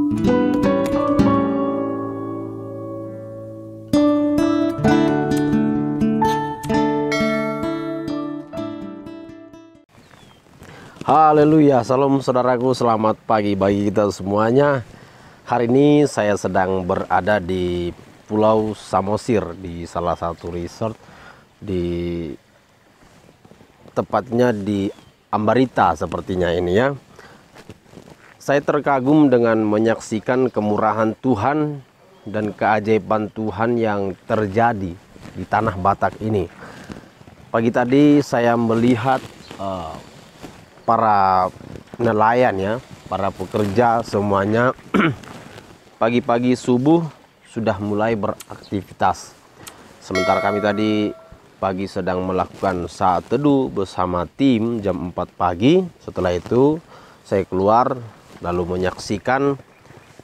Haleluya, salam saudaraku, selamat pagi bagi kita semuanya. Hari ini saya sedang berada di Pulau Samosir, di salah satu resort, tepatnya di Ambarita sepertinya ini ya. Saya terkagum dengan menyaksikan kemurahan Tuhan dan keajaiban Tuhan yang terjadi di tanah Batak ini. Pagi tadi saya melihat para nelayan ya, para pekerja semuanya pagi-pagi subuh sudah mulai beraktivitas. Sementara kami tadi pagi sedang melakukan saat teduh bersama tim jam 4 pagi. Setelah itu saya keluar lalu menyaksikan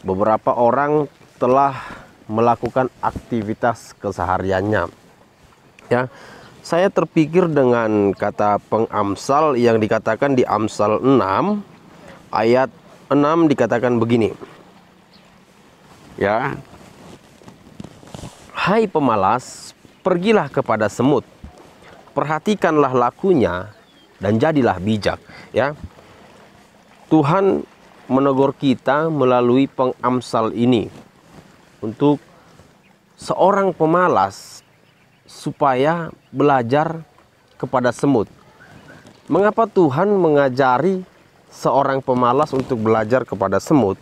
beberapa orang telah melakukan aktivitas kesehariannya. Ya. Saya terpikir dengan kata pengamsal yang dikatakan di Amsal 6 ayat 6 dikatakan begini. Ya. Hai pemalas, pergilah kepada semut. Perhatikanlah lakunya dan jadilah bijak, ya. Tuhan menegur kita melalui pengamsal ini untuk seorang pemalas supaya belajar kepada semut. Mengapa Tuhan mengajari seorang pemalas untuk belajar kepada semut?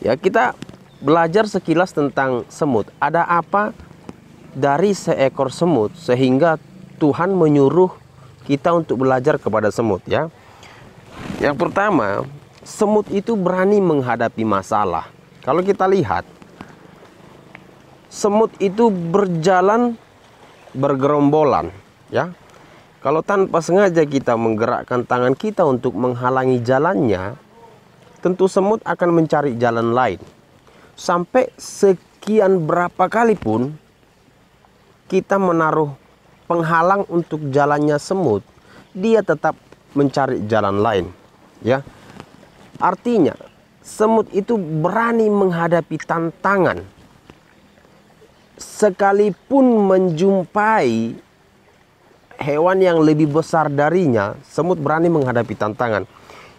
Ya, kita belajar sekilas tentang semut. Ada apa dari seekor semut sehingga Tuhan menyuruh kita untuk belajar kepada semut, ya? Yang pertama, semut itu berani menghadapi masalah. Kalau kita lihat, semut itu berjalan bergerombolan, ya. Kalau tanpa sengaja kita menggerakkan tangan kita untuk menghalangi jalannya, tentu semut akan mencari jalan lain. Sampai sekian berapa kali pun kita menaruh penghalang untuk jalannya semut, dia tetap mencari jalan lain, ya. Artinya, semut itu berani menghadapi tantangan. Sekalipun menjumpai hewan yang lebih besar darinya, semut berani menghadapi tantangan.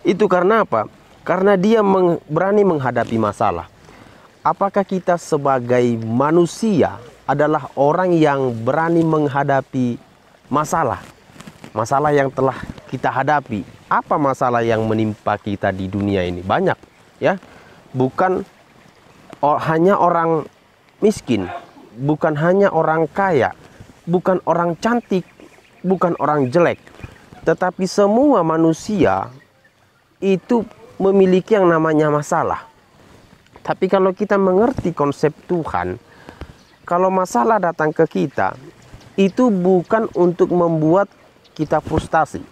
Itu karena apa? Karena dia berani menghadapi masalah. Apakah kita sebagai manusia adalah orang yang berani menghadapi masalah? Masalah yang telah kita hadapi. Apa masalah yang menimpa kita di dunia ini? Banyak, ya. Bukan hanya orang miskin, bukan hanya orang kaya, bukan orang cantik, bukan orang jelek, tetapi semua manusia itu memiliki yang namanya masalah. Tapi kalau kita mengerti konsep Tuhan, kalau masalah datang ke kita, itu bukan untuk membuat kita frustasi,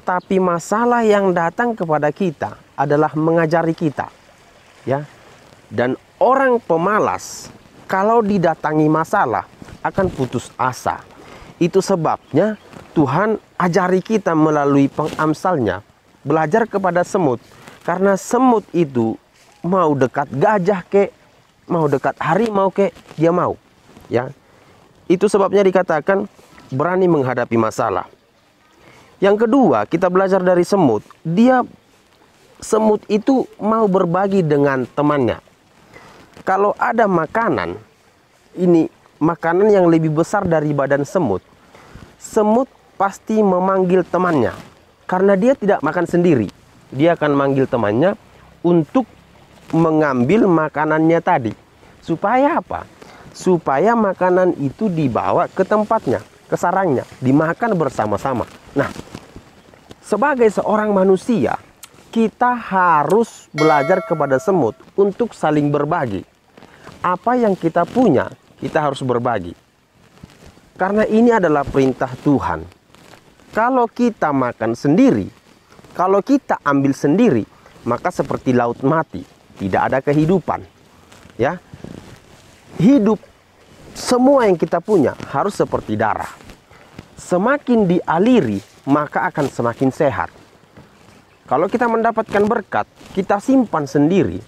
tapi masalah yang datang kepada kita adalah mengajari kita, ya. Dan orang pemalas kalau didatangi masalah akan putus asa. Itu sebabnya Tuhan ajari kita melalui pengamsalnya belajar kepada semut. Karena semut itu mau dekat gajah kek, mau dekat harimau kek, dia mau, ya. Itu sebabnya dikatakan berani menghadapi masalah. Yang kedua, kita belajar dari semut. Semut itu mau berbagi dengan temannya. Kalau ada makanan, ini makanan yang lebih besar dari badan semut, semut pasti memanggil temannya. Karena dia tidak makan sendiri, dia akan manggil temannya untuk mengambil makanannya tadi. Supaya apa? Supaya makanan itu dibawa ke tempatnya, ke sarangnya, dimakan bersama-sama. Nah, sebagai seorang manusia, kita harus belajar kepada semut untuk saling berbagi. Apa yang kita punya, kita harus berbagi. Karena ini adalah perintah Tuhan. Kalau kita makan sendiri, kalau kita ambil sendiri, maka seperti laut mati, tidak ada kehidupan. Ya. Hidup semua yang kita punya harus seperti darah. Semakin dialiri, maka akan semakin sehat. Kalau kita mendapatkan berkat, kita simpan sendiri,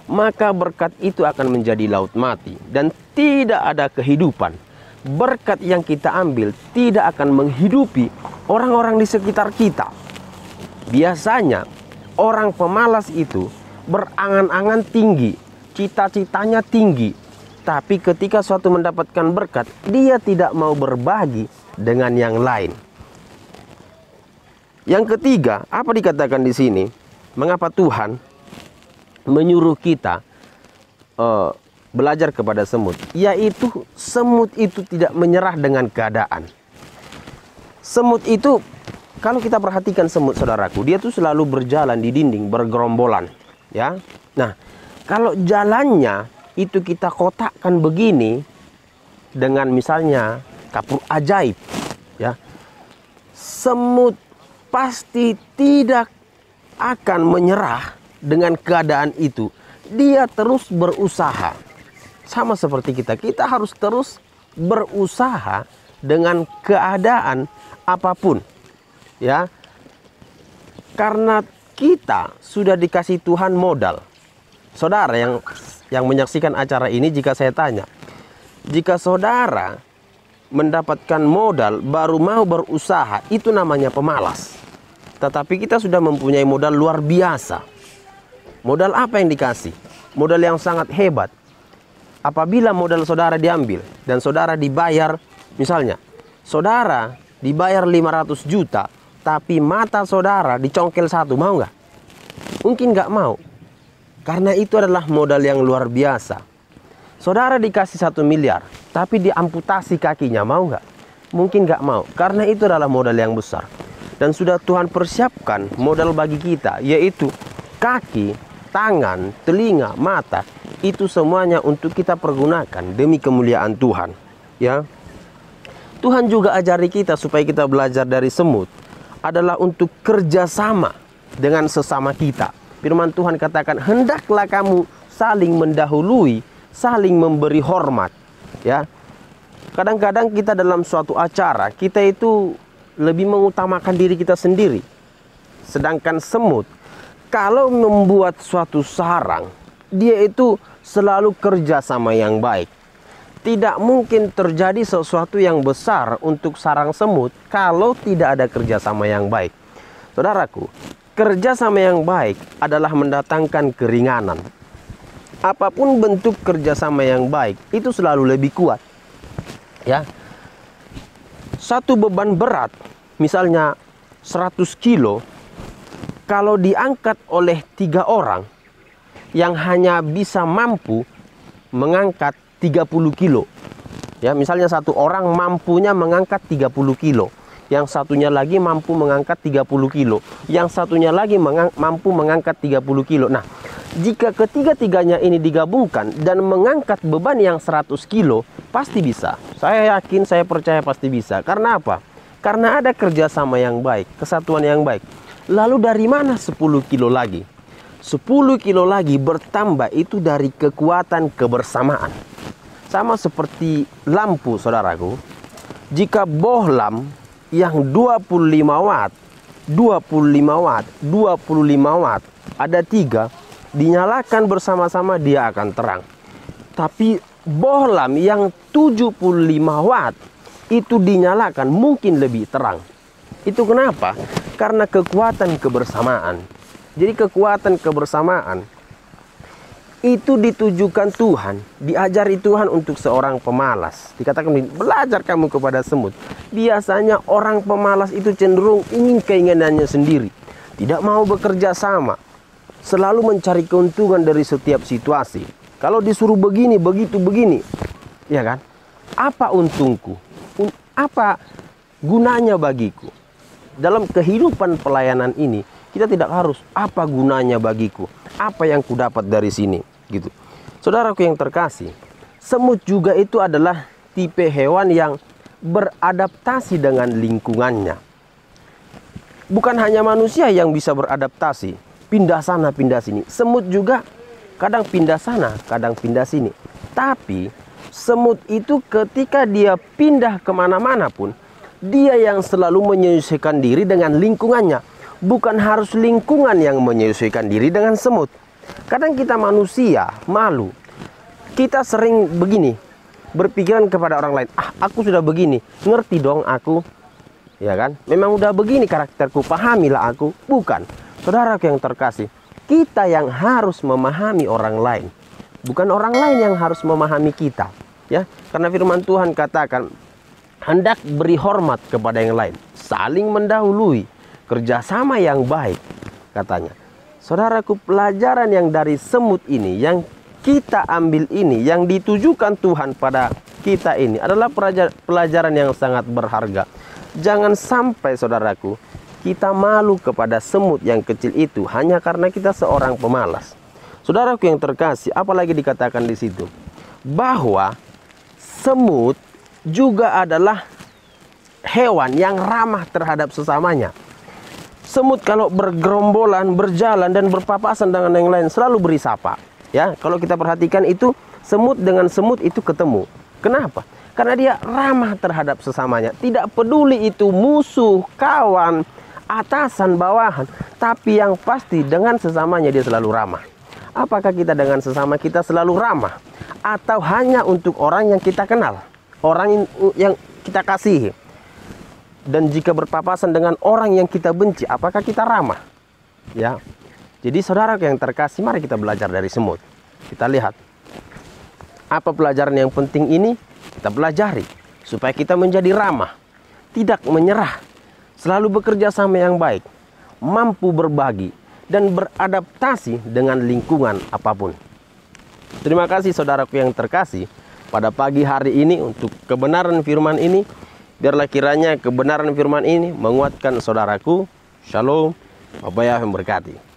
maka berkat itu akan menjadi laut mati dan tidak ada kehidupan. Berkat yang kita ambil tidak akan menghidupi orang-orang di sekitar kita. Biasanya orang pemalas itu berangan-angan tinggi, cita-citanya tinggi, tapi ketika suatu mendapatkan berkat, dia tidak mau berbagi dengan yang lain. Yang ketiga, apa dikatakan di sini? Mengapa Tuhan menyuruh kita belajar kepada semut? Yaitu semut itu tidak menyerah dengan keadaan. Semut itu, kalau kita perhatikan semut, saudaraku, dia tuh selalu berjalan di dinding, bergerombolan, ya. Nah, kalau jalannya itu kita kotakkan begini dengan misalnya kapur ajaib, ya, semut pasti tidak akan menyerah dengan keadaan itu. Dia terus berusaha. Sama seperti kita harus terus berusaha dengan keadaan apapun, ya. Karena kita sudah dikasih Tuhan modal. Saudara yang menyaksikan acara ini, jika saya tanya, jika saudara mendapatkan modal baru mau berusaha, itu namanya pemalas. Tetapi kita sudah mempunyai modal luar biasa. Modal apa yang dikasih? Modal yang sangat hebat. Apabila modal saudara diambil dan saudara dibayar, misalnya saudara dibayar 500 juta, tapi mata saudara dicongkel satu, mau nggak? Mungkin nggak mau. Karena itu adalah modal yang luar biasa. Saudara dikasih 1 miliar, tapi diamputasi kakinya, mau nggak? Mungkin nggak mau. Karena itu adalah modal yang besar. Dan sudah Tuhan persiapkan modal bagi kita, yaitu kaki, tangan, telinga, mata. Itu semuanya untuk kita pergunakan demi kemuliaan Tuhan, ya. Tuhan juga ajari kita supaya kita belajar dari semut adalah untuk kerjasama dengan sesama kita. Firman Tuhan katakan, hendaklah kamu saling mendahului, saling memberi hormat, ya. Kadang-kadang kita dalam suatu acara, kita itu lebih mengutamakan diri kita sendiri. Sedangkan semut, kalau membuat suatu sarang, dia itu selalu kerja sama yang baik. Tidak mungkin terjadi sesuatu yang besar untuk sarang semut kalau tidak ada kerjasama yang baik. Saudaraku, kerjasama yang baik adalah mendatangkan keringanan. Apapun bentuk kerjasama yang baik, itu selalu lebih kuat, ya. Satu beban berat, misalnya 100 kilo, kalau diangkat oleh 3 orang yang hanya bisa mampu mengangkat 30 kilo. Ya, misalnya satu orang mampunya mengangkat 30 kilo. Yang satunya lagi mampu mengangkat 30 kilo. Yang satunya lagi mampu mengangkat 30 kilo. Nah, jika ketiga-tiganya ini digabungkan dan mengangkat beban yang 100 kilo, pasti bisa. Saya yakin, saya percaya pasti bisa. Karena apa? Karena ada kerjasama yang baik, kesatuan yang baik. Lalu dari mana 10 kilo lagi? 10 kilo lagi bertambah itu dari kekuatan kebersamaan. Sama seperti lampu, saudaraku. Jika bohlam yang 25 watt, 25 watt, 25 watt, ada 3, dinyalakan bersama-sama dia akan terang. Tapi bohlam yang 75 watt itu dinyalakan mungkin lebih terang. Itu kenapa? Karena kekuatan kebersamaan. Jadi kekuatan kebersamaan itu ditujukan Tuhan, diajari Tuhan untuk seorang pemalas. Dikatakan, belajar kamu kepada semut. Biasanya orang pemalas itu cenderung ingin keinginannya sendiri, tidak mau bekerja sama, selalu mencari keuntungan dari setiap situasi. Kalau disuruh begini, begitu, begini, ya kan? Apa untungku? Apa gunanya bagiku? Dalam kehidupan pelayanan ini, kita tidak harus apa gunanya bagiku, apa yang kudapat dari sini, gitu. Saudaraku yang terkasih, semut juga itu adalah tipe hewan yang beradaptasi dengan lingkungannya. Bukan hanya manusia yang bisa beradaptasi, pindah sana, pindah sini. Semut juga kadang pindah sana, kadang pindah sini. Tapi semut itu ketika dia pindah kemana-mana pun, dia yang selalu menyesuaikan diri dengan lingkungannya. Bukan harus lingkungan yang menyesuaikan diri dengan semut. Kadang kita manusia malu. Kita sering begini, berpikiran kepada orang lain, aku sudah begini, ngerti dong aku. Ya kan? Memang udah begini karakterku, pahamilah aku. Bukan. Saudaraku yang terkasih, kita yang harus memahami orang lain. Bukan orang lain yang harus memahami kita. Ya, karena firman Tuhan katakan, hendak beri hormat kepada yang lain, saling mendahului, kerjasama yang baik, katanya. Saudaraku, pelajaran yang dari semut ini, yang kita ambil ini, yang ditujukan Tuhan pada kita ini adalah pelajaran yang sangat berharga. Jangan sampai saudaraku, kita malu kepada semut yang kecil itu hanya karena kita seorang pemalas. Saudaraku yang terkasih, apalagi dikatakan di situ bahwa semut juga adalah hewan yang ramah terhadap sesamanya. Semut kalau bergerombolan, berjalan dan berpapasan dengan yang lain selalu beri sapa. Ya, kalau kita perhatikan itu, semut dengan semut itu ketemu. Kenapa? Karena dia ramah terhadap sesamanya. Tidak peduli itu musuh, kawan, atasan, bawahan. Tapi yang pasti dengan sesamanya dia selalu ramah. Apakah kita dengan sesama kita selalu ramah? Atau hanya untuk orang yang kita kenal? Orang yang kita kasihi? Dan jika berpapasan dengan orang yang kita benci, apakah kita ramah? Ya. Jadi saudara yang terkasih, mari kita belajar dari semut. Kita lihat apa pelajaran yang penting ini kita pelajari supaya kita menjadi ramah, tidak menyerah, selalu bekerja sama yang baik, mampu berbagi dan beradaptasi dengan lingkungan apapun. Terima kasih saudaraku yang terkasih pada pagi hari ini untuk kebenaran firman ini. Biarlah kiranya kebenaran firman ini menguatkan saudaraku. Shalom. Bapak yang memberkati.